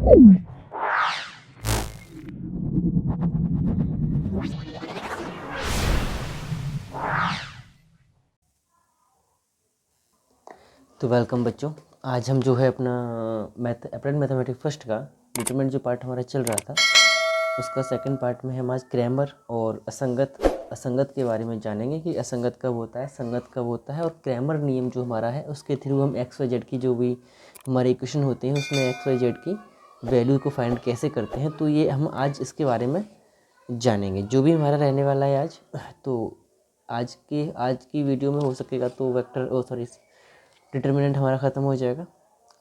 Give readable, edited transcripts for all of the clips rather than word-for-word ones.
तो वेलकम बच्चों, आज हम जो है अपना अप्लाइड मैथमेटिक्स फर्स्ट का डिटरमिनेंट जो पार्ट हमारा चल रहा था उसका सेकंड पार्ट में हम आज ग्रामर और असंगत के बारे में जानेंगे कि असंगत कब होता है, संगत कब होता है, और ग्रामर नियम जो हमारा है उसके थ्रू हम एक्स वाई जेड की जो भी हमारे इक्वेशन होते हैं उसमें एक्स वाई जेड की वैल्यू को फाइंड कैसे करते हैं। तो ये हम आज इसके बारे में जानेंगे जो भी हमारा रहने वाला है आज। तो आज की वीडियो में हो सकेगा तो डिटर्मिनेंट हमारा ख़त्म हो जाएगा,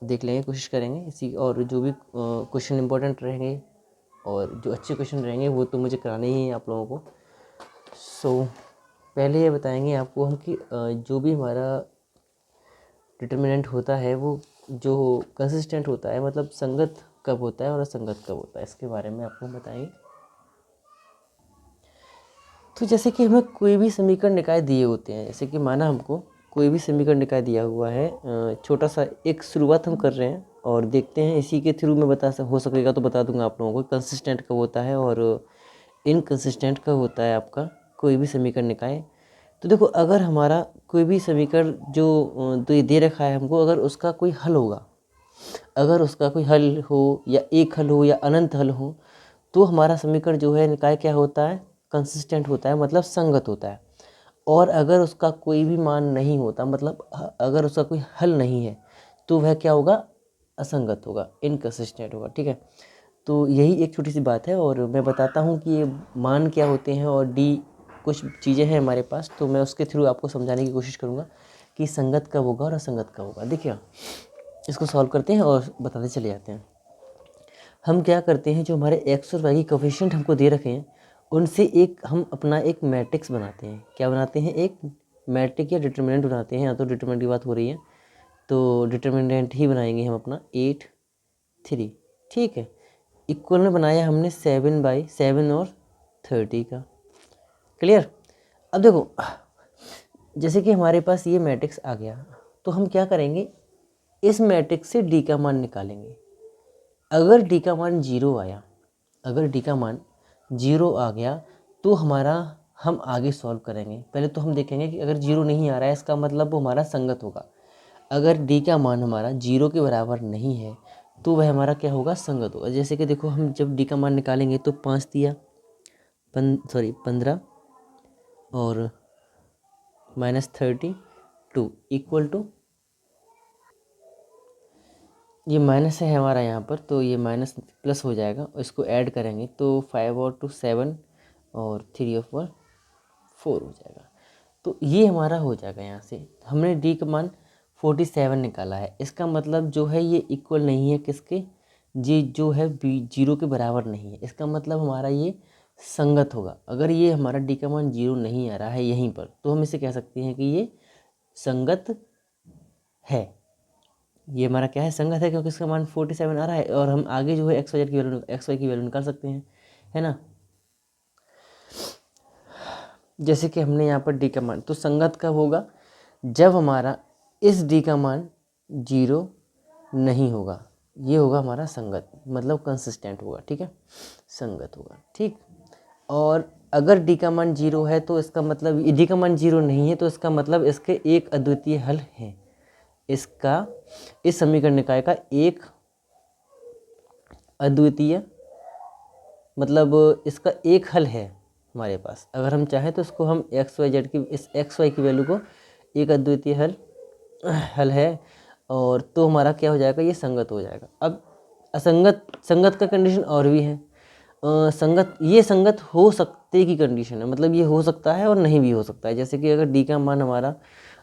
देख लेंगे, कोशिश करेंगे इसी, और जो भी क्वेश्चन इंपॉर्टेंट रहेंगे और जो अच्छे क्वेश्चन रहेंगे वो तो मुझे कराने ही हैं आप लोगों को। पहले ये बताएंगे आपको हम कि जो भी हमारा डिटर्मिनेंट होता है वो जो कंसिस्टेंट होता है, मतलब संगत कब होता है और असंगत कब होता है, इसके बारे में आपको बताएंगे। तो जैसे कि हमें कोई भी समीकरण निकाय दिए होते हैं, जैसे कि माना हमको कोई भी समीकरण निकाय दिया हुआ है, छोटा सा एक शुरुआत हम कर रहे हैं और देखते हैं, इसी के थ्रू मैं हो सकेगा तो बता दूंगा आप लोगों को कंसिस्टेंट कब होता है और इनकंसिस्टेंट कब होता है आपका कोई भी समीकरण निकाय। तो देखो, अगर हमारा कोई भी समीकरण जो तो ये दे रखा है हमको, अगर उसका कोई हल होगा, अगर उसका कोई हल हो या एक हल हो या अनंत हल हो, तो हमारा समीकरण जो है निकाय क्या होता है, कंसिस्टेंट होता है, मतलब संगत होता है। और अगर उसका कोई भी मान नहीं होता, मतलब अगर उसका कोई हल नहीं है, तो वह क्या होगा, असंगत होगा, इनकंसिस्टेंट होगा। ठीक है, तो यही एक छोटी सी बात है और मैं बताता हूँ कि ये मान क्या होते हैं और डी कुछ चीज़ें हैं हमारे पास, तो मैं उसके थ्रू आपको समझाने की कोशिश करूँगा कि संगत कब होगा और असंगत कब होगा। देखिए, इसको सॉल्व करते हैं और बताते चले जाते हैं। हम क्या करते हैं, जो हमारे एक्स और वाई की कोफिशिएंट हमको दे रखे हैं उनसे हम अपना एक मैट्रिक्स बनाते हैं। क्या बनाते हैं, एक मैट्रिक या डिटर्मिनेंट बनाते हैं, या तो डिटर्मिनेंट की बात हो रही है तो डिटर्मिनेंट ही बनाएंगे हम अपना 8 3। ठीक है, इक्वल में बनाया हमने 7/7 और 30 का। क्लियर। अब देखो, जैसे कि हमारे पास ये मैट्रिक्स आ गया तो हम क्या करेंगे, इस मैट्रिक्स से डी का मान निकालेंगे। अगर डी का मान 0 आया, अगर डी का मान 0 आ गया तो हम आगे सॉल्व करेंगे। पहले तो हम देखेंगे कि अगर 0 नहीं आ रहा है इसका मतलब वो हमारा संगत होगा। अगर डी का मान हमारा 0 के बराबर नहीं है तो वह हमारा क्या होगा, संगत होगा। जैसे कि देखो, हम जब डी का मान निकालेंगे तो 5 दिया 15 और -32 इक्वल टू, ये माइनस है हमारा यहाँ पर, तो ये माइनस प्लस हो जाएगा, इसको ऐड करेंगे तो 5 और 2 7 और 3 और 4 हो जाएगा। तो ये हमारा हो जाएगा। यहाँ से हमने डी का मान 47 निकाला है, इसका मतलब जो है ये इक्वल नहीं है किसके, जी जो है 0 के बराबर नहीं है, इसका मतलब हमारा ये संगत होगा। अगर ये हमारा डी का मान 0 नहीं आ रहा है यहीं पर, तो हम इसे कह सकते हैं कि ये संगत है। ये हमारा क्या है, संगत है, क्योंकि इसका मान 47 आ रहा है और हम आगे जो है एक्स वाई की वैल्यू निकाल सकते हैं, है ना। जैसे कि हमने यहाँ पर डी का मान, तो संगत कब होगा, जब हमारा इस डी का मान 0 नहीं होगा, ये होगा हमारा संगत, मतलब कंसिस्टेंट होगा। ठीक है, संगत होगा। ठीक, और अगर डी का मान 0 है तो इसका मतलब, डी का मान 0 नहीं है तो इसका मतलब इसके एक अद्वितीय हल है, इसका इस समीकरण निकाय का एक अद्वितीय, मतलब इसका एक हल है हमारे पास। अगर हम चाहें तो इसको हम एक्स वाई जेड की, इस एक्स वाई की वैल्यू को एक अद्वितीय हल है, और तो हमारा क्या हो जाएगा, ये संगत हो जाएगा। अब संगत का कंडीशन और भी है। ये संगत हो सकते की कंडीशन है, मतलब ये हो सकता है और नहीं भी हो सकता है। जैसे कि अगर डी का मान हमारा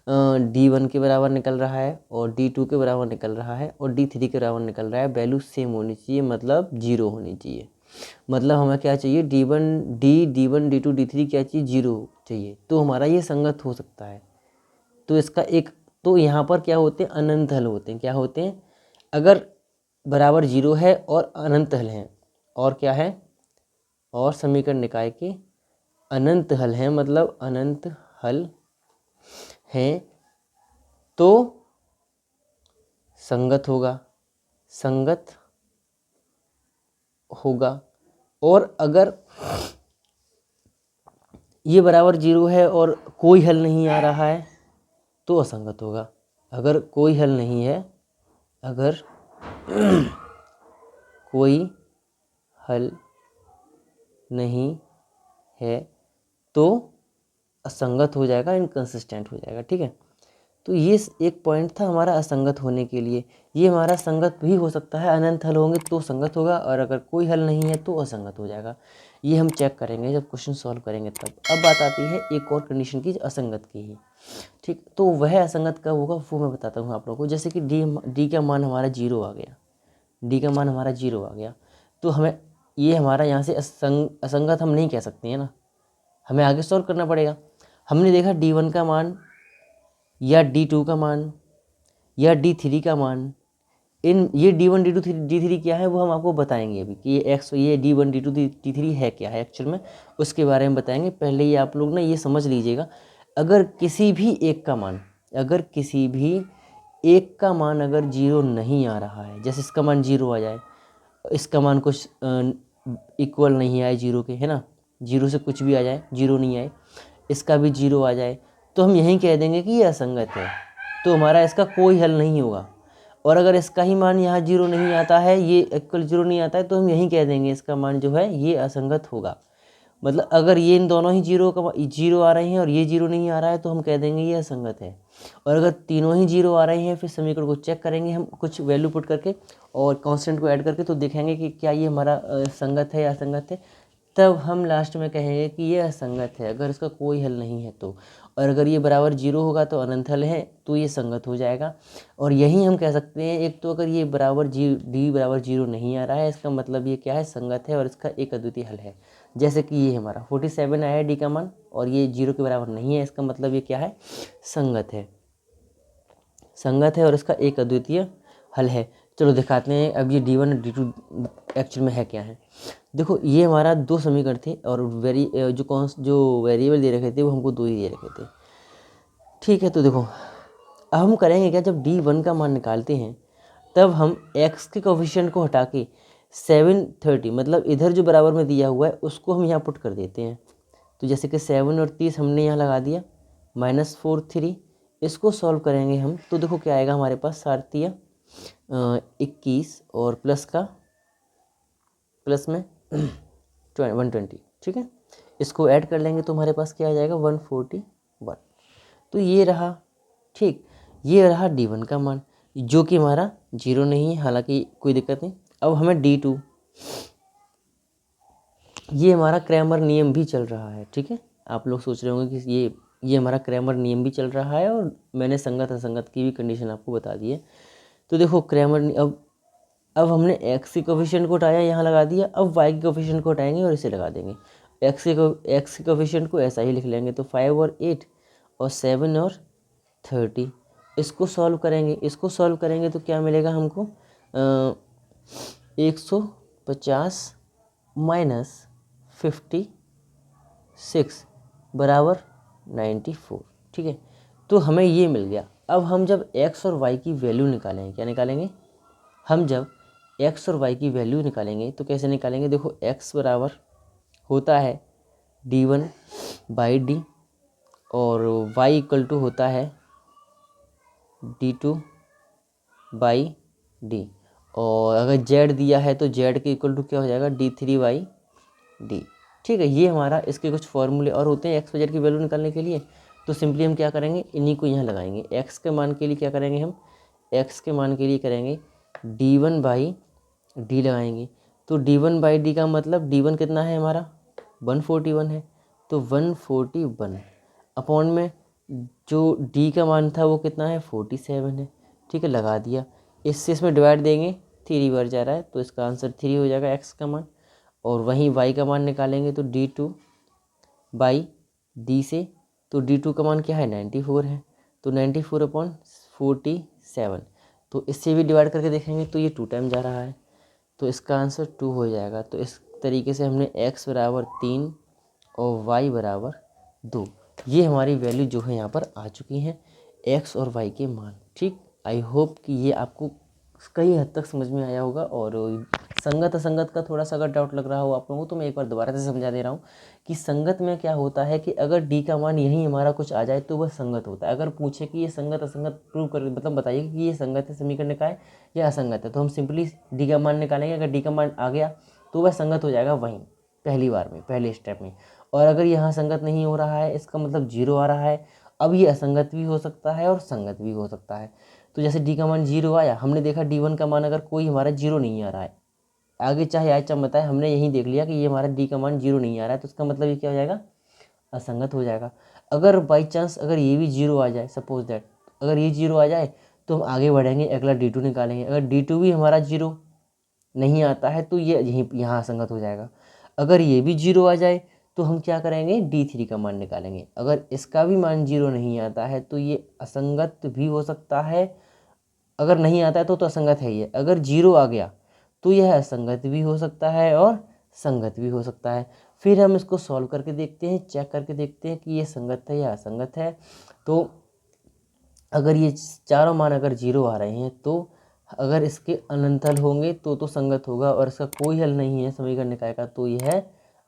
D1 के बराबर निकल रहा है और D2 के बराबर निकल रहा है और D3 के बराबर निकल रहा है, वैल्यू सेम होनी चाहिए, मतलब 0 होनी चाहिए। मतलब हमें क्या चाहिए, D1 D2 D3 क्या चाहिए, 0 चाहिए, तो हमारा ये संगत हो सकता है। तो इसका एक, तो यहाँ पर क्या होते हैं, अनंत हल होते हैं। क्या होते हैं, अगर बराबर 0 है और अनंत हल हैं, और क्या है, और समीकरण निकाय के अनंत हल हैं, मतलब अनंत हल हैं, तो संगत होगा। संगत होगा, और अगर ये बराबर 0 है और कोई हल नहीं आ रहा है तो असंगत होगा। अगर कोई हल नहीं है, अगर कोई हल नहीं है तो असंगत हो जाएगा, इनकंसिस्टेंट हो जाएगा। ठीक है, तो ये एक पॉइंट था हमारा असंगत होने के लिए। ये हमारा संगत भी हो सकता है, अनंत हल होंगे तो संगत होगा, और अगर कोई हल नहीं है तो असंगत हो जाएगा। ये हम चेक करेंगे जब क्वेश्चन सॉल्व करेंगे तब। अब बात आती है एक और कंडीशन की, असंगत की ही। ठीक, तो वह असंगत कब होगा वो मैं बताता हूँ आप लोगों को। जैसे कि डी का मान हमारा 0 आ गया, डी का मान हमारा 0 आ गया, तो हमें ये हमारा यहाँ से असंगत हम नहीं कह सकते हैं ना, हमें आगे सॉल्व करना पड़ेगा। हमने देखा D1 का मान या D2 का मान या D3 का मान, इन ये D1 D2 D3 क्या है वो हम आपको बताएंगे अभी कि ये D1 D2 D3 है क्या है एक्चुअल में, उसके बारे में बताएंगे। पहले ये आप लोग ना ये समझ लीजिएगा, अगर किसी भी एक का मान, अगर किसी भी एक का मान अगर 0 नहीं आ रहा है, जैसे इसका मान 0 आ जाए, इसका मान कुछ इक्वल नहीं आए 0 के, है ना, 0 से कुछ भी आ जाए, 0 नहीं आए, इसका भी 0 आ जाए, तो हम यहीं कह देंगे कि ये असंगत है, तो हमारा इसका कोई हल नहीं होगा। और अगर इसका ही मान यहाँ 0 नहीं आता है, ये इक्वल 0 नहीं आता है, तो हम यहीं कह देंगे इसका मान जो है ये असंगत होगा। मतलब अगर ये इन दोनों ही 0 आ रहे हैं और ये 0 नहीं आ रहा है तो हम कह देंगे ये असंगत है। और अगर तीनों ही 0 आ रहे हैं, फिर समीकरण को चेक करेंगे हम कुछ वैल्यू पुट करके और कांस्टेंट को ऐड करके, तो देखेंगे कि क्या ये हमारा संगत है या असंगत है। तब हम लास्ट में कहेंगे कि ये असंगत है, अगर इसका कोई हल नहीं है तो। और अगर ये बराबर 0 होगा तो अनंत हल है, तो ये संगत हो जाएगा। और यही हम कह सकते हैं, एक तो अगर ये डी बराबर 0 नहीं आ रहा है, इसका मतलब ये क्या है, संगत है और इसका एक अद्वितीय हल है। जैसे कि ये हमारा 47 आया है डी का मान और ये 0 के बराबर नहीं है, इसका मतलब ये क्या है, संगत है, संगत है और इसका एक अद्वितीय हल है। चलो दिखाते हैं अब ये D1 और D2 एक्चुअल में है क्या है। देखो ये हमारा दो समीकरण थे और जो वेरिएबल दे रखे थे वो हमको दो ही दे रखे थे। ठीक है, तो देखो अब हम करेंगे क्या, जब D1 का मान निकालते हैं तब हम x के कोफिशिएंट को हटा के 730, मतलब इधर जो बराबर में दिया हुआ है उसको हम यहाँ पुट कर देते हैं। तो जैसे कि 7 और 30 हमने यहाँ लगा दिया, -4 3, इसको सॉल्व करेंगे हम तो देखो क्या आएगा हमारे पास, 7 21 और प्लस में 120। ठीक है, इसको ऐड कर लेंगे तो हमारे पास क्या आ जाएगा, 141। तो ये रहा, ठीक, ये रहा D1 का मान जो कि हमारा 0 नहीं है, हालांकि कोई दिक्कत नहीं। अब हमें D2, ये हमारा क्रैमर नियम भी चल रहा है। ठीक है, आप लोग सोच रहे होंगे कि ये हमारा क्रैमर नियम भी चल रहा है और मैंने संगत असंगत की भी कंडीशन आपको बता दी है। तो देखो क्रैमर, अब हमने x के कोफिशिएंट को हटाया, यहाँ लगा दिया, अब y के कोफिशिएंट को हटाएंगे और इसे लगा देंगे। x के कोफिशिएंट को ऐसा ही लिख लेंगे, तो 5 और 8 और 7 और 30, इसको सॉल्व करेंगे तो क्या मिलेगा हमको, 150 माइनस 56 बराबर 94। ठीक है, तो हमें ये मिल गया। अब हम जब x और y की वैल्यू निकालेंगे, क्या निकालेंगे, हम जब x और y की वैल्यू निकालेंगे तो कैसे निकालेंगे, देखो x बराबर होता है D1 बाई डी और y इक्वल टू होता है D2 बाई डी, और अगर z दिया है तो z के इक्वल टू क्या हो जाएगा, D3 बाई डी। ठीक है, ये हमारा इसके कुछ फॉर्मूले और होते हैं x और z की वैल्यू निकालने के लिए। तो सिंपली हम क्या करेंगे, इन्हीं को यहाँ लगाएंगे। x के मान के लिए क्या करेंगे, हम x के मान के लिए करेंगे D1 बाई डी लगाएंगे। तो D1 बाई डी का मतलब D1 कितना है हमारा, 141 है, तो 141 अपॉन में जो D का मान था वो कितना है, 47 है। ठीक है, लगा दिया, इससे इसमें डिवाइड देंगे, 3 बार जा रहा है तो इसका आंसर 3 हो जाएगा x का मान। और वहीं y का मान निकालेंगे तो D2 बाई डी से, तो D2 का मान क्या है, 94 है, तो 94 अपॉन 47, तो इससे भी डिवाइड करके देखेंगे तो ये 2 टाइम जा रहा है, तो इसका आंसर 2 हो जाएगा। तो इस तरीके से हमने x बराबर 3 और y बराबर 2, ये हमारी वैल्यू जो है यहाँ पर आ चुकी हैं, x और y के मान। ठीक, आई होप कि ये आपको कई हद तक समझ में आया होगा। और संगत असंगत का थोड़ा सा अगर डाउट लग रहा हो आप लोगों को तो मैं एक बार दोबारा से समझा दे रहा हूँ कि संगत में क्या होता है कि अगर डी का मान यही हमारा कुछ आ जाए तो वह संगत होता है। अगर पूछे कि ये संगत असंगत प्रूव कर, मतलब बताइए कि ये संगत है समीकरण का है या असंगत है, तो हम सिंपली डी का मान निकालेंगे। अगर डी का मान आ गया तो वह संगत हो जाएगा वहीं पहली बार में, पहले स्टेप में। और अगर यहाँ संगत नहीं हो रहा है, इसका मतलब जीरो आ रहा है, अब ये असंगत भी हो सकता है और संगत भी हो सकता है। तो जैसे डी का मान जीरो आया, हमने देखा डी वन का मान अगर कोई हमारा जीरो नहीं आ रहा है, आगे चाहे आए चाहे बताए, हमने यही देख लिया कि ये हमारा डी का मान जीरो नहीं आ रहा है, तो उसका मतलब ये क्या हो जाएगा, असंगत हो जाएगा। अगर बाई चांस अगर ये भी जीरो आ जाए, सपोज दैट अगर ये जीरो आ जाए तो हम आगे बढ़ेंगे, अगला डी टू निकालेंगे। अगर डी टू भी हमारा जीरो नहीं आता है तो ये यहीं यहाँ असंगत हो जाएगा। अगर ये भी जीरो आ जाए तो हम क्या करेंगे, डी थ्री का मान निकालेंगे। अगर इसका भी मान जीरो नहीं आता है तो ये असंगत भी हो सकता है, अगर नहीं आता है तो असंगत है ही है। अगर जीरो आ गया तो यह असंगत भी हो सकता है और संगत भी हो सकता है। फिर हम इसको सॉल्व करके देखते हैं, चेक करके देखते हैं कि ये संगत है या असंगत है। तो अगर ये चारों मान अगर जीरो आ रहे हैं तो अगर इसके अनंत हल होंगे तो संगत होगा, और इसका कोई हल नहीं है समीकरण निकाय का तो यह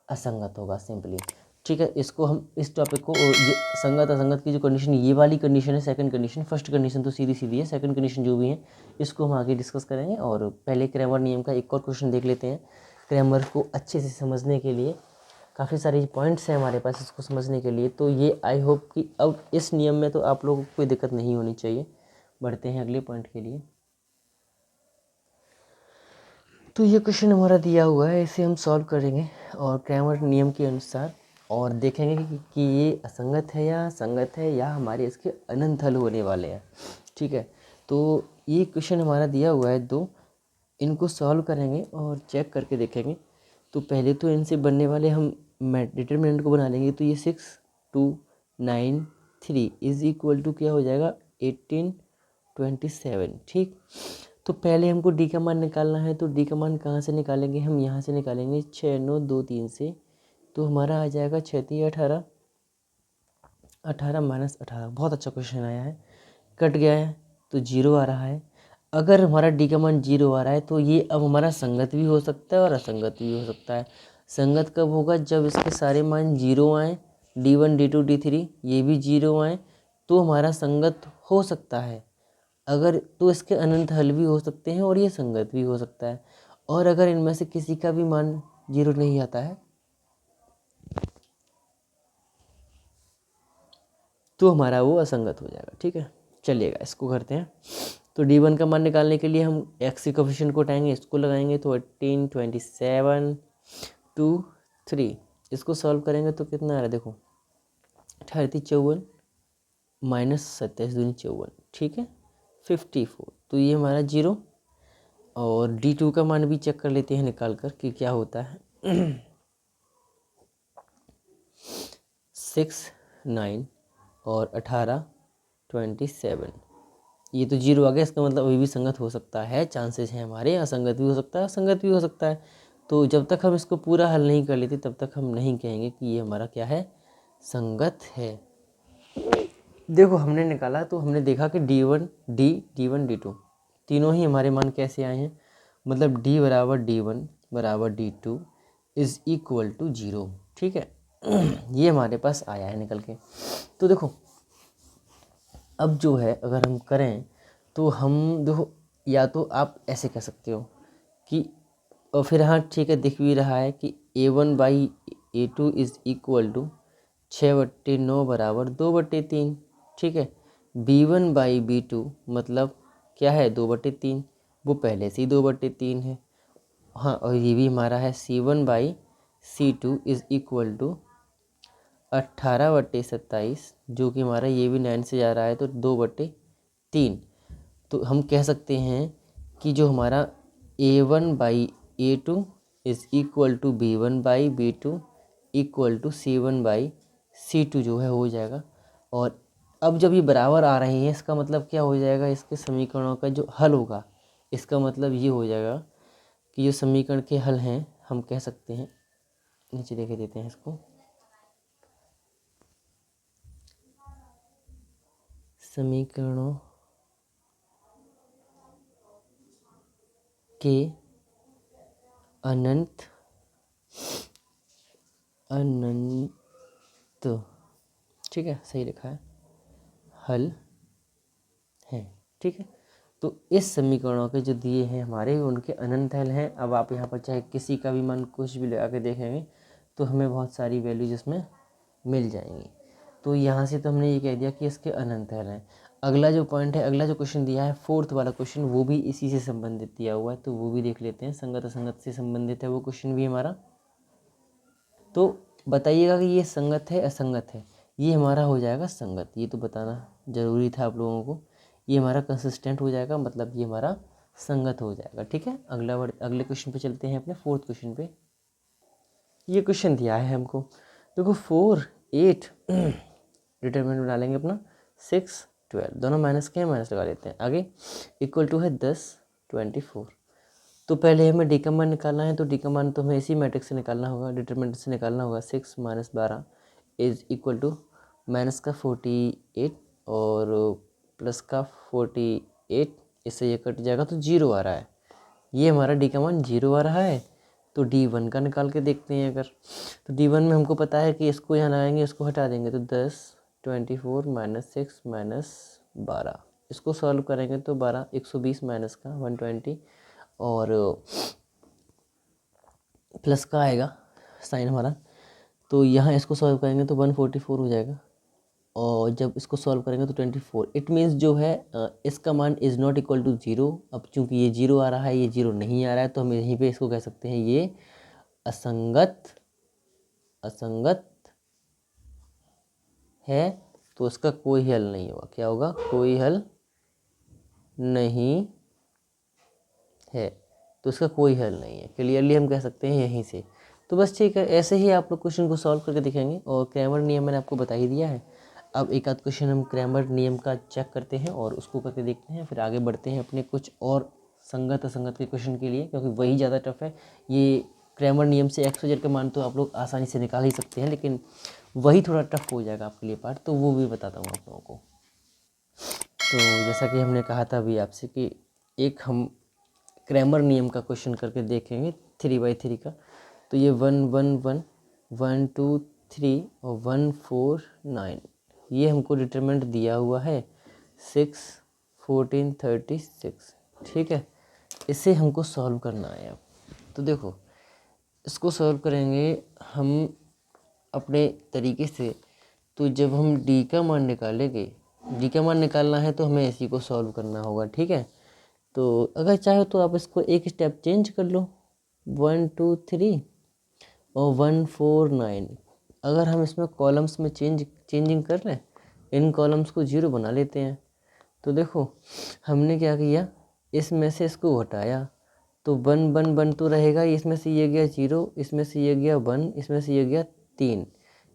असंगत होगा सिंपली। ठीक है, इसको हम इस टॉपिक को जो संगत असंगत की जो कंडीशन, ये वाली कंडीशन है सेकंड कंडीशन, फर्स्ट कंडीशन तो सीधी सीधी है, सेकंड कंडीशन जो भी है इसको हम आगे डिस्कस करेंगे। और पहले क्रैमर नियम का एक और क्वेश्चन देख लेते हैं। क्रैमर को अच्छे से समझने के लिए काफ़ी सारे पॉइंट्स हैं हमारे पास इसको समझने के लिए, तो ये आई होप कि अब इस नियम में तो आप लोगों को कोई दिक्कत नहीं होनी चाहिए। बढ़ते हैं अगले पॉइंट के लिए। तो ये क्वेश्चन हमारा दिया हुआ है, इसे हम सॉल्व करेंगे और क्रैमर नियम के अनुसार, और देखेंगे कि ये असंगत है या संगत है या हमारे इसके अनंत हल होने वाले हैं। ठीक है, तो ये क्वेश्चन हमारा दिया हुआ है दो, इनको सॉल्व करेंगे और चेक करके देखेंगे। तो पहले तो इनसे बनने वाले हम डिटर्मिनेंट को बना लेंगे। तो ये 6 2 9 3 इज इक्वल टू क्या हो जाएगा, 18 27। ठीक, तो पहले हमको डी का मान निकालना है। तो डी का मान कहाँ से निकालेंगे, हम यहाँ से निकालेंगे 6 9 2 3 से। तो हमारा आ जाएगा 6 3 18, 18 माइनस 18। बहुत अच्छा क्वेश्चन आया है, कट गया है तो जीरो आ रहा है। अगर हमारा डी का मान जीरो आ रहा है तो ये अब हमारा संगत भी हो सकता है और असंगत भी हो सकता है। संगत कब होगा, जब इसके सारे मान जीरो आएँ, D one D two D three ये भी जीरो आएँ तो हमारा संगत हो सकता है। अगर तो इसके अनंत हल भी हो सकते हैं और ये संगत भी हो सकता है। और अगर इनमें से किसी का भी मान जीरो नहीं आता है तो हमारा वो असंगत हो जाएगा। ठीक है, चलिएगा इसको करते हैं। तो डी वन का मान निकालने के लिए हम एक्स के कोफिशिएंट को उठाएंगे, इसको लगाएंगे तो 18 27 2 3। इसको सॉल्व करेंगे तो कितना आ रहा है, देखो 38 54 माइनस 27 दूनी 54। ठीक है, 54। तो ये हमारा जीरो। और डी टू का मान भी चेक कर लेते हैं निकाल कर कि क्या होता है। 6 9 और 18 27, ये तो जीरो आ गया, इसका मतलब अभी भी संगत हो सकता है, चांसेस हैं हमारे, असंगत भी हो सकता है संगत भी हो सकता है। तो जब तक हम इसको पूरा हल नहीं कर लेते तब तक हम नहीं कहेंगे कि ये हमारा क्या है, संगत है। देखो हमने निकाला तो हमने देखा कि D1 D2 तीनों ही हमारे मान कैसे आए हैं, मतलब D बराबर D1 बराबर D2 इज इक्वल टू 0। ठीक है, ये हमारे पास आया है निकल के। तो देखो अब जो है अगर हम करें तो हम देखो, या तो आप ऐसे कह सकते हो कि, और फिर हाँ ठीक है दिख भी रहा है कि A1/A2 इज इक्वल टू 6/9 बराबर 2/3। ठीक है, B1/B2 मतलब क्या है, 2/3, वो पहले से ही 2/3 है। हाँ, और ये भी हमारा है C1/C2 इज इक्वल टू 18/27, जो कि हमारा ये भी 9 से जा रहा है तो 2/3। तो हम कह सकते हैं कि जो हमारा A1/A2 is equal to B1/B2 equal to C1/C2 जो है हो जाएगा। और अब जब ये बराबर आ रहे हैं इसका मतलब क्या हो जाएगा, इसके समीकरणों का जो हल होगा इसका मतलब ये हो जाएगा कि जो समीकरण के हल हैं हम कह सकते हैं, नीचे देखे देते हैं इसको, समीकरणों के अनंत ठीक है, सही लिखा है, हल है। ठीक है, तो इस समीकरणों के जो दिए हैं हमारे उनके अनंत हल हैं। अब आप यहाँ पर चाहे किसी का भी मान कुछ भी लगा के देखेंगे तो हमें बहुत सारी वैल्यूज इसमें मिल जाएंगी। तो यहाँ से तो हमने ये कह दिया कि इसके अनंत हल हैं। अगला जो पॉइंट है, अगला जो क्वेश्चन दिया है, फोर्थ वाला क्वेश्चन, वो भी इसी से संबंधित दिया हुआ है, तो वो भी देख लेते हैं। संगत असंगत से संबंधित है वो क्वेश्चन भी हमारा। तो बताइएगा कि ये संगत है असंगत है। ये हमारा हो जाएगा संगत, ये तो बताना ज़रूरी था आप लोगों को। ये हमारा कंसिस्टेंट हो जाएगा, मतलब ये हमारा संगत हो जाएगा। ठीक है, अगले क्वेश्चन पे चलते हैं, अपने फोर्थ क्वेश्चन पे। ये क्वेश्चन दिया है हमको, देखो 4 8 डिटरमिनेंट बना लेंगे अपना 6 12, दोनों माइनस के हैं, माइनस लगा लेते हैं आगे, इक्वल टू है 10 24। तो पहले हमें डी का मान निकालना है, तो डी का मान तो हमें इसी मैट्रिक्स से निकालना होगा, डिटरमिनेंट से निकालना होगा। 6 - 12 इज इक्वल टू माइनस का 48 और प्लस का 48, इससे ये कट जाएगा तो 0 आ रहा है। ये हमारा डी का मान 0 आ रहा है। तो D1 का निकाल के देखते हैं अगर, तो D1 में हमको पता है कि इसको यहाँ लगाएंगे, इसको हटा देंगे, तो 10 24 - 6 - 12, इसको सॉल्व करेंगे तो 12 120 माइनस का 120 और प्लस का आएगा साइन हमारा। तो यहाँ इसको सॉल्व करेंगे तो 144 हो जाएगा, और जब इसको सॉल्व करेंगे तो 24। इट मीन्स जो है इसका मान इज़ नॉट इक्वल टू 0। अब चूंकि ये 0 आ रहा है, ये 0 नहीं आ रहा है, तो हम यहीं पे इसको कह सकते हैं ये असंगत है। तो इसका कोई हल नहीं होगा। क्या होगा? कोई हल नहीं है, तो इसका कोई हल नहीं है। क्लियरली हम कह सकते हैं यहीं से। तो बस ठीक है, ऐसे ही आप लोग क्वेश्चन को सॉल्व करके दिखेंगे, और क्रैमर नियम मैंने आपको बता ही दिया है। अब एक आध क्वेश्चन हम क्रैमर नियम का चेक करते हैं और उसको करके देखते हैं, फिर आगे बढ़ते हैं अपने कुछ और संगत असंगत के क्वेश्चन के लिए, क्योंकि वही ज़्यादा टफ है। ये क्रैमर नियम से एक्स वाई जेड का मान तो आप लोग आसानी से निकाल ही सकते हैं, लेकिन वही थोड़ा टफ हो जाएगा आपके लिए पार्ट, तो वो भी बताता हूँ आप लोगों को। तो जैसा कि हमने कहा था अभी आपसे कि एक हम क्रैमर नियम का क्वेश्चन करके देखेंगे 3/3 का। तो ये 1 1 1 1 2 3 और 1 4 9, ये हमको डिटरमिनेंट दिया हुआ है 6 14 36। ठीक है, इसे हमको सॉल्व करना है। अब तो देखो, इसको सॉल्व करेंगे हम अपने तरीके से। तो जब हम डी का मान निकालेंगे, डी का मान निकालना है तो हमें इसी को सॉल्व करना होगा। ठीक है, तो अगर चाहो तो आप इसको एक स्टेप चेंज कर लो, 1 2 3 और 1 4 9। अगर हम इसमें कॉलम्स में चेंजिंग कर लें, इन कॉलम्स को 0 बना लेते हैं। तो देखो हमने क्या किया, इसमें से इसको हटाया, तो 1 1 1 तो रहेगा, इसमें से ये गया 0, इसमें से ये गया 1, इसमें से ये गया 3,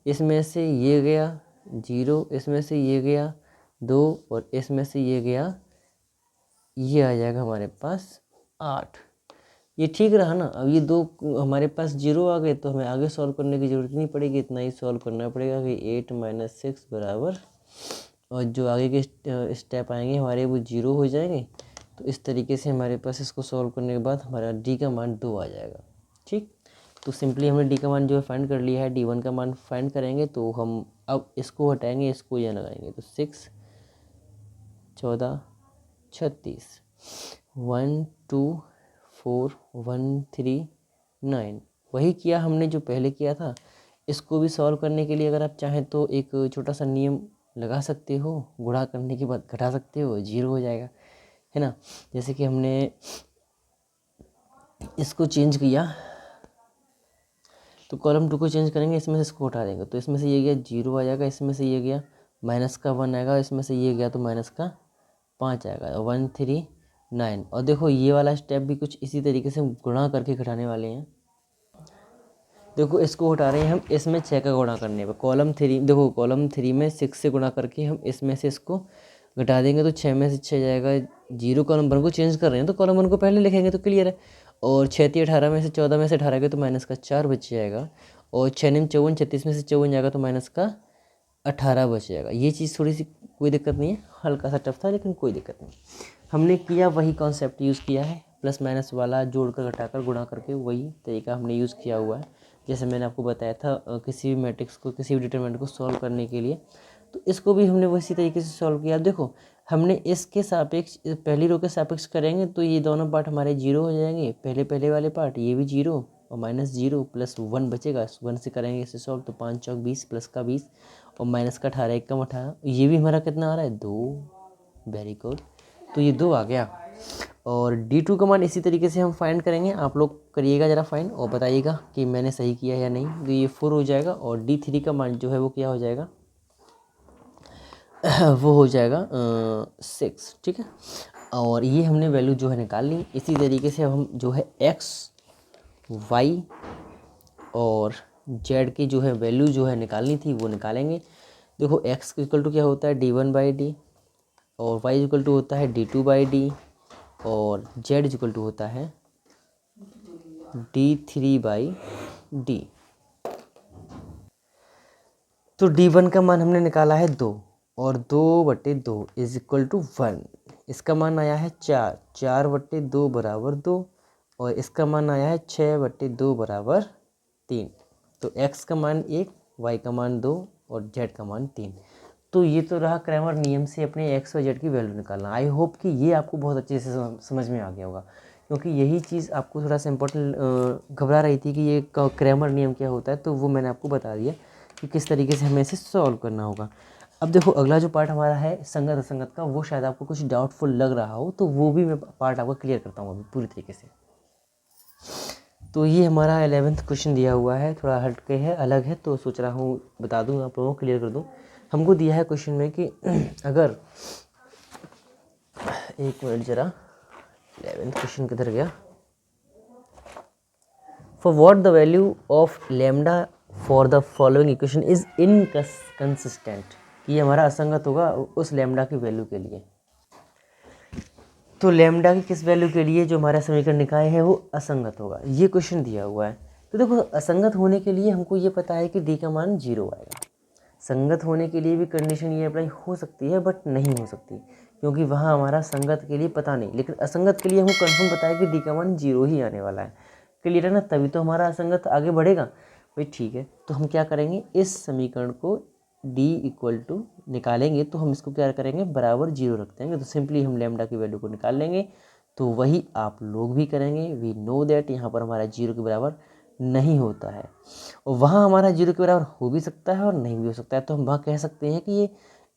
इसमें से ये गया 0, इसमें से ये गया 2 और इसमें से ये गया, ये आ जाएगा हमारे पास 8। ये ठीक रहा ना। अब ये दो हमारे पास 0 आ गए, तो हमें आगे सॉल्व करने की ज़रूरत नहीं पड़ेगी, इतना ही सॉल्व करना पड़ेगा कि 8 - 6 बराबर, और जो आगे के स्टेप आएंगे हमारे वो 0 हो जाएंगे। तो इस तरीके से हमारे पास इसको सॉल्व करने के बाद हमारा डी का मान 2 आ जाएगा। ठीक, तो सिंपली हमने डी का मान जो है फाइंड कर लिया है। D1 का मान फाइंड करेंगे, तो हम अब इसको हटाएंगे, इसको यहाँ लगाएंगे, तो 6 14 36 1 2 4 1 3 9। वही किया हमने जो पहले किया था। इसको भी सॉल्व करने के लिए अगर आप चाहें तो एक छोटा सा नियम लगा सकते हो, गुणा करने के बाद घटा सकते हो, 0 हो जाएगा, है ना। जैसे कि हमने इसको चेंज किया, तो कॉलम 2 को चेंज करेंगे, इसमें से इसको हटा देंगे, तो इसमें से ये गया 0 आ जाएगा, इसमें से ये गया माइनस का 1 आएगा, इसमें से ये गया तो माइनस का 5 आएगा, 1 3 9। और देखो ये वाला स्टेप भी कुछ इसी तरीके से गुणा करके घटाने वाले हैं। देखो इसको हटा रहे हैं हम, इसमें 6 का गुणा करने पर कॉलम 3, देखो कॉलम 3 में 6 से गुणा करके हम इसमें से इसको घटा देंगे, तो 6 में से 6 जाएगा 0। कॉलम 1 को चेंज कर रहे हैं तो कॉलम 1 को पहले लिखेंगे तो क्लियर है। और 6 3 18 में से 14 में से 18 गए तो माइनस का 4 बच जाएगा, और 6 9 54 36 में से 54 जाएगा तो माइनस का 18 बच जाएगा। ये चीज़ थोड़ी सी कोई दिक्कत नहीं है, हल्का सा टफ था लेकिन कोई दिक्कत नहीं। हमने किया वही कॉन्सेप्ट यूज़ किया है, प्लस माइनस वाला जोड़कर घटाकर गुणा करके वही तरीका हमने यूज़ किया हुआ है। जैसे मैंने आपको बताया था किसी भी मैट्रिक्स को, किसी भी डिटरमिनेंट को सॉल्व करने के लिए, तो इसको भी हमने वैसी तरीके से सॉल्व किया। देखो हमने इसके सापेक्ष पहली रो के सापेक्ष करेंगे तो ये दोनों पार्ट हमारे जीरो हो जाएंगे, पहले वाले पार्ट ये भी जीरो और माइनस जीरो प्लस 1 बचेगा, 1 से करेंगे इसे सॉल्व तो 5 चौक 20 प्लस का 20 और माइनस का 18 1 कम 18, ये भी हमारा कितना आ रहा है 2। वेरी गुड, तो ये 2 आ गया। और D2 का मान इसी तरीके से हम फाइंड करेंगे, आप लोग करिएगा ज़रा फाइंड और बताइएगा कि मैंने सही किया या नहीं। तो ये 4 हो जाएगा और D3 का मान जो है वो क्या हो जाएगा वो हो जाएगा 6, ठीक है। और ये हमने वैल्यू जो है निकाल ली। इसी तरीके से अब हम जो है x y और z की जो है वैल्यू जो है निकालनी थी वो निकालेंगे। देखो x इक्वल टू क्या होता है d1/d और y इक्वल टू होता है d2/d और z इक्वल टू होता है d3/d। तो d1 का मान हमने निकाला है 2 और 2/2 इज इक्वल टू 1। इसका मान आया है 4, 4/2 बराबर 2 और इसका मान आया है 6/2 बराबर 3। तो x का मान 1, y का मान 2 और z का मान 3। तो ये तो रहा क्रैमर नियम से अपने x और z की वैल्यू निकालना। आई होप कि ये आपको बहुत अच्छे से समझ में आ गया होगा, क्योंकि यही चीज़ आपको थोड़ा सा इम्पोर्टेंट घबरा रही थी कि ये क्रैमर नियम क्या होता है, तो वो मैंने आपको बता दिया कि किस तरीके से हमें इसे सॉल्व करना होगा। अब देखो अगला जो पार्ट हमारा है संगत असंगत का, वो शायद आपको कुछ डाउटफुल लग रहा हो, तो वो भी मैं पार्ट आपको क्लियर करता हूँ अभी पूरी तरीके से। तो ये हमारा 11th क्वेश्चन दिया हुआ है, थोड़ा हट के है, अलग है, तो सोच रहा हूँ बता दूँ आप लोगों को, क्लियर कर दूँ। हमको दिया है क्वेश्चन में कि अगर एक मिनट जरा, 11th क्वेश्चन किधर गया। For what the value of lambda for the following equation is inconsistent, ये हमारा असंगत होगा उस लैम्डा की वैल्यू के लिए। तो लैम्डा की किस वैल्यू के लिए जो हमारा समीकरण निकाय है वो असंगत होगा, ये क्वेश्चन दिया हुआ है। तो देखो असंगत होने के लिए हमको ये पता है कि डी का मान 0 आएगा। संगत होने के लिए भी कंडीशन ये अप्लाई हो सकती है बट नहीं हो सकती, क्योंकि वहाँ हमारा संगत के लिए पता नहीं, लेकिन असंगत के लिए हमको कंफर्म पता है कि डी का मान 0 ही आने वाला है। क्लियर है ना, तभी तो हमारा असंगत आगे बढ़ेगा भाई। ठीक है, तो हम क्या करेंगे, इस समीकरण को d इक्वल टू निकालेंगे तो हम इसको क्या करेंगे, बराबर 0 रख देंगे। तो सिंपली हम लैम्डा की वैल्यू को निकाल लेंगे, तो वही आप लोग भी करेंगे। वी नो दैट यहाँ पर हमारा 0 के बराबर नहीं होता है और वहाँ हमारा 0 के बराबर हो भी सकता है और नहीं भी हो सकता है। तो हम वहाँ कह सकते हैं कि ये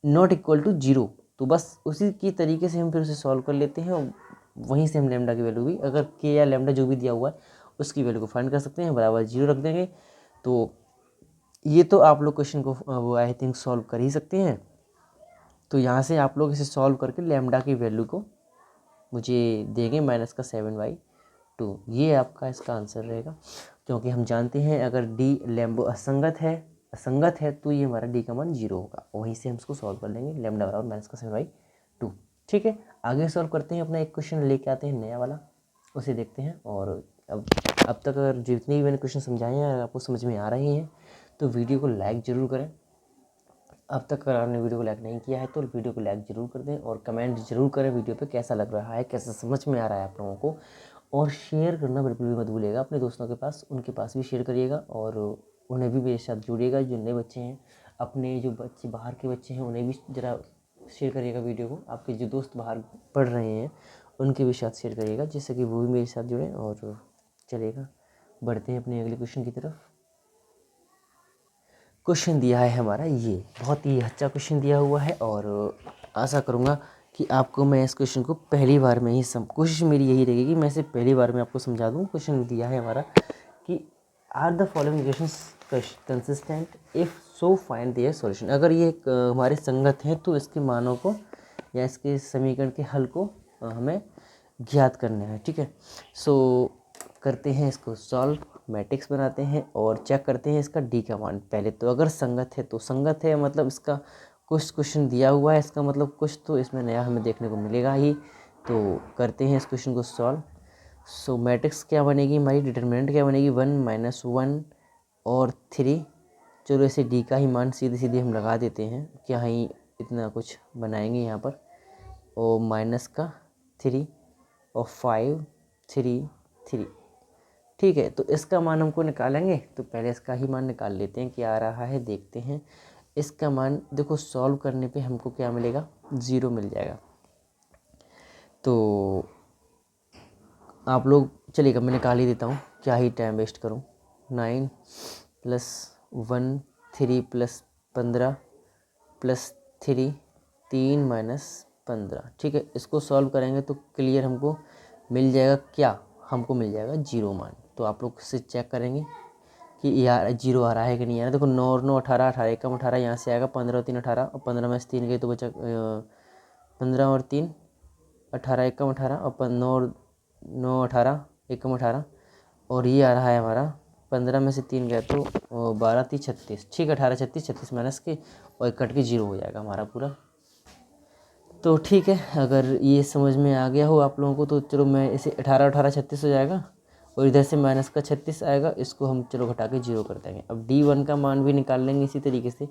नॉट इक्वल टू 0। तो बस उसी की तरीके से हम फिर उसे सॉल्व कर लेते हैं और वहीं से हम लैम्डा की वैल्यू भी, अगर के या लैम्डा जो भी दिया हुआ है उसकी वैल्यू को फाइंड कर सकते हैं, बराबर 0 रख देंगे। तो ये तो आप लोग क्वेश्चन को वो आई थिंक सॉल्व कर ही सकते हैं। तो यहाँ से आप लोग इसे सॉल्व करके लैम्डा की वैल्यू को मुझे देंगे -7/2। ये आपका इसका आंसर रहेगा, क्योंकि हम जानते हैं अगर डी लैम्बो असंगत है तो ये हमारा डी का मान 0 होगा। वहीं से हम इसको सॉल्व कर लेंगे, लैम्डा बराबर -7/2। ठीक है, आगे सॉल्व करते हैं, अपना एक क्वेश्चन लेके आते हैं नया वाला, उसे देखते हैं। और अब तक अगर जितने भी मैंने क्वेश्चन समझाए हैं अगर आपको समझ में आ रहे हैं तो वीडियो को लाइक ज़रूर करें। अब तक अगर आपने वीडियो को लाइक नहीं किया है तो वीडियो को लाइक ज़रूर कर दें और कमेंट ज़रूर करें वीडियो पे कैसा लग रहा है, कैसा समझ में आ रहा है आप लोगों को। और शेयर करना बिल्कुल भी मत भूलिएगा अपने दोस्तों के पास, उनके पास भी शेयर करिएगा और उन्हें भी मेरे साथ जुड़िएगा। जो नए बच्चे हैं, अपने जो बच्चे बाहर के बच्चे हैं उन्हें भी ज़रा शेयर करिएगा वीडियो को। आपके जो दोस्त बाहर पढ़ रहे हैं उनके भी साथ शेयर करिएगा, जिससे कि वो भी मेरे साथ जुड़ें। और चलेगा, बढ़ते हैं अपने अगले क्वेश्चन की तरफ। क्वेश्चन दिया है हमारा, ये बहुत ही अच्छा क्वेश्चन दिया हुआ है और आशा करूँगा कि आपको मैं इस क्वेश्चन को पहली बार में ही कोशिश मेरी यही रहेगी कि मैं इसे पहली बार में आपको समझा दूँ। क्वेश्चन दिया है हमारा कि are the following equations consistent, if so find their solution. अगर ये हमारे संगत हैं तो इसके मानों को या इसके समीकरण के हल को हमें ज्ञात करना है। ठीक है, सो करते हैं इसको सॉल्व, मैट्रिक्स बनाते हैं और चेक करते हैं इसका डी का मान। पहले तो अगर संगत है तो संगत है, मतलब इसका कुछ क्वेश्चन दिया हुआ है, इसका मतलब कुछ तो इसमें नया हमें देखने को मिलेगा ही। तो करते हैं इस क्वेश्चन को सॉल्व। सो मैट्रिक्स क्या बनेगी हमारी, डिटरमिनेंट क्या बनेगी, 1 - 1 और 3। चलो इसे डी का ही मान सीधे सीधे हम लगा देते हैं, क्या ही इतना कुछ बनाएंगे यहाँ पर। और -3 और 5 3 3। ठीक है, तो इसका मान हमको निकालेंगे, तो पहले इसका ही मान निकाल लेते हैं क्या आ रहा है, देखते हैं। इसका मान देखो सॉल्व करने पे हमको क्या मिलेगा, 0 मिल जाएगा। तो आप लोग चलिएगा मैं निकाल ही देता हूँ, क्या ही टाइम वेस्ट करूँ। 9 + 1 3 + 15 + 3 3 - 15। ठीक है, इसको सॉल्व करेंगे तो क्लियर हमको मिल जाएगा क्या, हमको मिल जाएगा 0 मान। तो आप लोग से चेक करेंगे कि यार 0 आ रहा है कि नहीं आ रहा। देखो 9 और 9 18, 18 एकम 18, यहाँ से आएगा 15 और 3 18, और 15 में से 3 गए तो बचा 15 और 3 18, एकम 18, और 9 और 9 18, एकम 18, और ये आ रहा है हमारा 15 में से 3 गया तो 12 3 36। ठीक है, 18 36 36 माइनस के और कट के 0 हो जाएगा हमारा पूरा। तो ठीक है, अगर ये समझ में आ गया हो आप लोगों को तो चलो मैं इसे 18 18 36 हो जाएगा, और इधर से माइनस का 36 आएगा, इसको हम चलो घटा के 0 कर देंगे। अब D1 का मान भी निकाल लेंगे इसी तरीके से।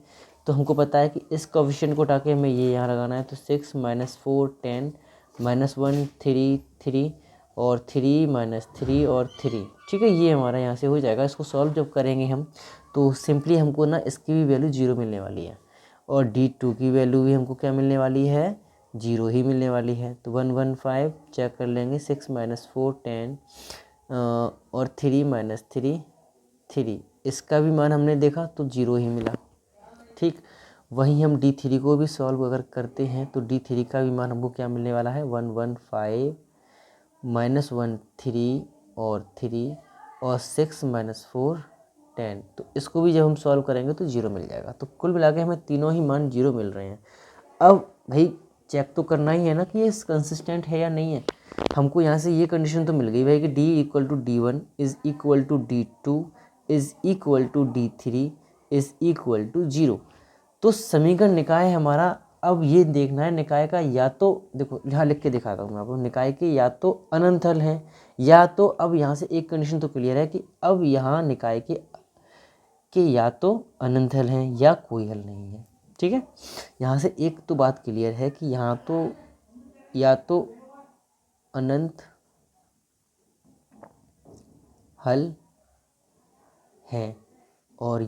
तो हमको पता है कि इस कोएफिशिएंट को उठा के हमें ये यहाँ लगाना है, तो 6 - 4 10 -1 3 3 और 3 - 3 और 3। ठीक है, ये हमारा यहाँ से हो जाएगा। इसको सॉल्व जब करेंगे हम तो सिंपली हमको ना इसकी भी वैल्यू 0 मिलने वाली है, और D2 की वैल्यू भी हमको क्या मिलने वाली है, 0 ही मिलने वाली है। तो 115 चेक कर लेंगे, 6 - 4 10 और 3 - 3 3। इसका भी मान हमने देखा तो 0 ही मिला। ठीक, वहीं हम D3 को भी सॉल्व अगर करते हैं तो D3 का भी मान हमको क्या मिलने वाला है, 115 -1 3 और 3 और 6 - 4 10। तो इसको भी जब हम सॉल्व करेंगे तो 0 मिल जाएगा। तो कुल मिला के हमें तीनों ही मान 0 मिल रहे हैं। अब भाई चेक तो करना ही है ना कि ये कंसिस्टेंट है या नहीं है। हमको यहाँ से ये कंडीशन तो मिल गई भाई कि D = D1 = D2 D3 = 0। तो समीकरण निकाय हमारा, अब ये देखना है निकाय का, या तो देखो यहाँ लिख के दिखाता हूँ मैं आपको, निकाय के या तो अनंत हल हैं, या तो अब यहाँ से एक कंडीशन तो क्लियर है कि अब यहाँ निकाय के या तो अनंत हल हैं या कोई हल नहीं है। ठीक है, यहाँ से एक तो बात क्लियर है कि यहाँ तो या तो अनंत हल है और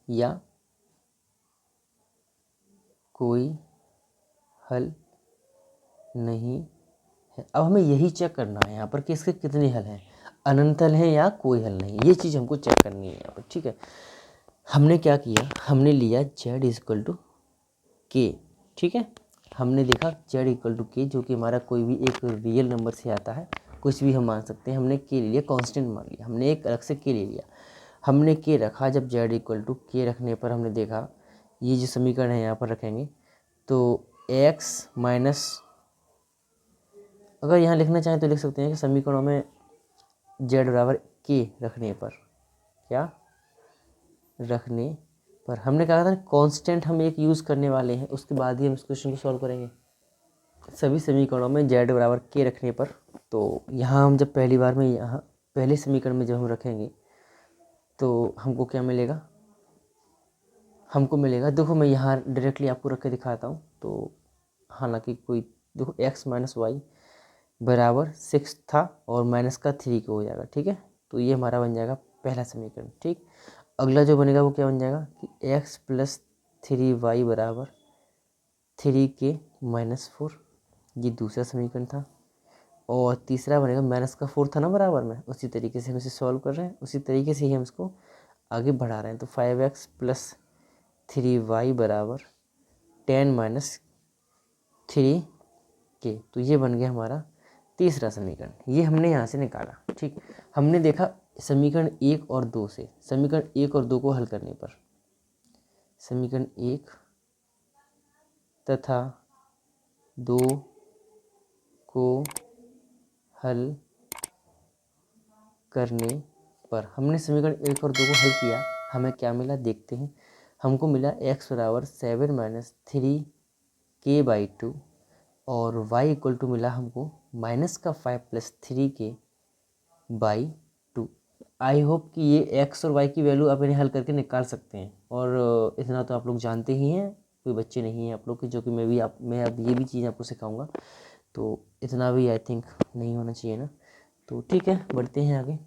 या कोई हल नहीं है। अब हमें यही चेक करना है यहाँ पर कि इसके कितने हल हैं, अनंत हल हैं या कोई हल नहीं, ये चीज़ हमको चेक करनी है यहाँ पर। ठीक है, हमने क्या किया, हमने लिया Z = K। ठीक है, हमने देखा Z = K, जो कि हमारा कोई भी एक रियल नंबर से आता है, कुछ भी हम मान सकते हैं। हमने K ले लिया, कांस्टेंट मान लिया, हमने एक अलग से K ले लिया, हमने K रखा। जब Z = K रखने पर हमने देखा ये जो समीकरण है यहाँ पर रखेंगे तो x माइनस, अगर यहाँ लिखना चाहें तो लिख सकते हैं कि समीकरणों में Z = K रखने पर, क्या रखने पर हमने कहा था कांस्टेंट हम एक यूज़ करने वाले हैं, उसके बाद ही हम इस क्वेश्चन को सॉल्व करेंगे। सभी समीकरणों में Z = K रखने पर, तो यहाँ हम जब पहली बार में यहाँ पहले समीकरण में जब हम रखेंगे तो हमको क्या मिलेगा, हमको मिलेगा, देखो मैं यहाँ डायरेक्टली आपको रख के दिखाता हूँ। तो हालांकि कोई देखो x - y = 6 था और माइनस का 3 को हो जाएगा। ठीक है, तो ये हमारा बन जाएगा पहला समीकरण। ठीक, अगला जो बनेगा वो क्या बन जाएगा कि x + 3y = 3k - 4, ये दूसरा समीकरण था। और तीसरा बनेगा -4 था ना बराबर में, उसी तरीके से हम इसे सॉल्व कर रहे हैं, उसी तरीके से ही हम इसको आगे बढ़ा रहे हैं। तो 5x + 3y = 10 - 3k, तो ये बन गया हमारा तीसरा समीकरण। ये हमने यहाँ से निकाला। ठीक, हमने देखा समीकरण 1 और 2 से, समीकरण 1 और 2 को हल करने पर, समीकरण 1 तथा 2 को हल करने पर, हमने समीकरण 1 और 2 को हल किया, हमें क्या मिला देखते हैं। हमको मिला x = 7 - 3k/2 और y = मिला हमको -5 + 3k/2। आई होप कि ये x और y की वैल्यू आप इन्हें हल करके निकाल सकते हैं, और इतना तो आप लोग जानते ही हैं, कोई बच्चे नहीं हैं आप लोग के, जो कि मैं अब ये भी चीज़ आपको सिखाऊंगा। तो इतना भी आई थिंक नहीं होना चाहिए ना। तो ठीक है, बढ़ते हैं आगे।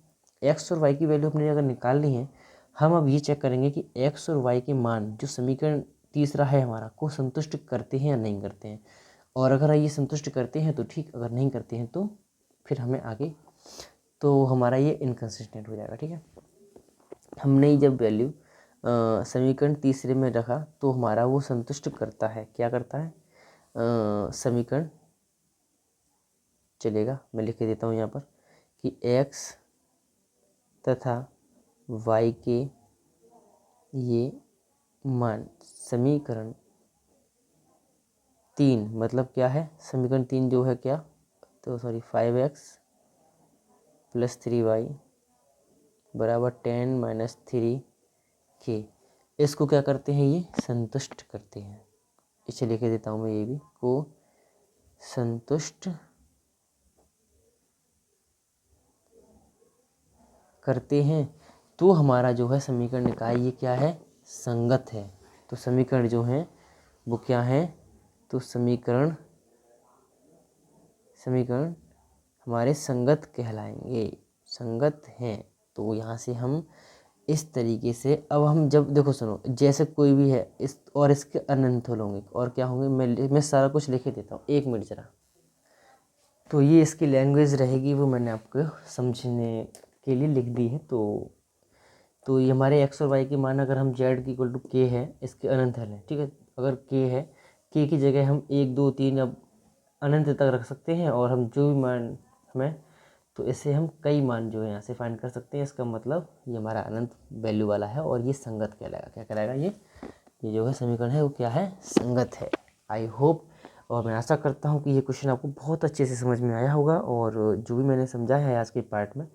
एक्स और वाई की वैल्यू अपने अगर निकालनी है, हम अब ये चेक करेंगे कि एक्स और वाई के मान जो समीकरण तीसरा है हमारा को संतुष्ट करते हैं या नहीं करते हैं। और अगर ये संतुष्ट करते हैं तो ठीक, अगर नहीं करते हैं तो फिर हमें आगे, तो हमारा ये इनकंसिस्टेंट हो जाएगा। ठीक है, हमने जब वैल्यू समीकरण तीसरे में रखा तो हमारा वो संतुष्ट करता है, क्या करता है, समीकरण चलेगा, मैं लिख के देता हूँ यहाँ पर कि x तथा y के ये मान समीकरण 3, मतलब क्या है, समीकरण 3 जो है क्या, तो सॉरी 5x + 3y बराबर 10 - 3k, इसको क्या करते हैं, ये संतुष्ट करते हैं। इसे लिख देता हूँ मैं, ये भी को संतुष्ट करते हैं। तो हमारा जो है समीकरण निकाय ये क्या है, संगत है। तो समीकरण जो है वो क्या है, तो समीकरण हमारे संगत कहलाएंगे, संगत हैं। तो यहाँ से हम इस तरीके से, अब हम जब देखो सुनो, जैसे कोई भी है इस और इसके अनंत होंगे और क्या होंगे, मैं सारा कुछ लिख देता हूँ, 1 मिनट जरा। तो ये इसकी लैंग्वेज रहेगी, वो मैंने आपको समझने के लिए लिख दी है। तो ये हमारे एक्स और वाई के मान, अगर हम जेड की इक्वल टू के है, इसके अनंत हल है। ठीक है, अगर के है, के की जगह हम 1 2 3 अब अनंत तक रख सकते हैं, और हम जो भी मान हमें, तो इससे हम कई मान जो है यहाँ से फाइंड कर सकते हैं। इसका मतलब ये हमारा अनंत वैल्यू वाला है और ये संगत कहलाएगा। क्या कहलाएगा, ये जो है समीकरण है वो क्या है, संगत है। आई होप, और मैं आशा करता हूँ कि ये क्वेश्चन आपको बहुत अच्छे से समझ में आया होगा, और जो भी मैंने समझाया है आज के पार्ट में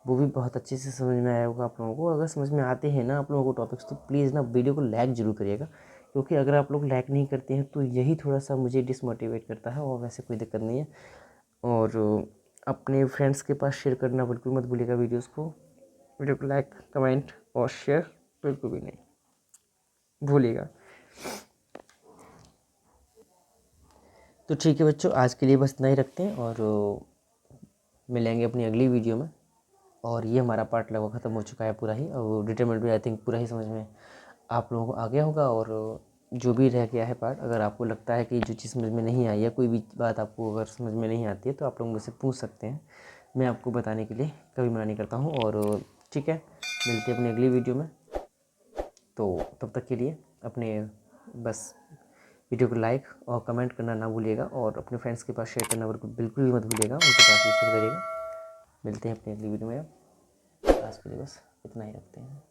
वो भी बहुत अच्छे से समझ में आया होगा आप लोगों को। अगर समझ में आते हैं ना आप लोगों को टॉपिक्स, तो प्लीज़ ना वीडियो को लाइक ज़रूर करिएगा, क्योंकि अगर आप लोग लाइक नहीं करते हैं तो यही थोड़ा सा मुझे डिसमोटिवेट करता है, और वैसे कोई दिक्कत नहीं है। और अपने फ्रेंड्स के पास शेयर करना बिल्कुल मत भूलिएगा वीडियोज़ को। वीडियो को लाइक, कमेंट और शेयर बिल्कुल भी नहीं भूलिएगा। तो ठीक है बच्चों, आज के लिए बस इतना ही रखते हैं, और मिलेंगे अपनी अगली वीडियो में। और ये हमारा पार्ट लगभग ख़त्म हो चुका है पूरा ही, और डिटरमिनेंट भी आई थिंक पूरा ही समझ में आप लोगों को आ गया होगा। और जो भी रह गया है पार्ट, अगर आपको लगता है कि जो चीज़ समझ में नहीं आई है, कोई भी बात आपको अगर समझ में नहीं आती है, तो आप लोग मुझसे पूछ सकते हैं, मैं आपको बताने के लिए कभी मना नहीं करता हूँ। और ठीक है, मिलते हैं अपनी अगली वीडियो में। तो तब तक के लिए अपने बस वीडियो को लाइक और कमेंट करना ना भूलिएगा, और अपने फ्रेंड्स के पास शेयर करना बिल्कुल भी मत भूलिएगा, उनके पास भी शेयर करिएगा। मिलते हैं अपनी अगली वीडियो में। आज के लिए बस इतना ही रखते हैं।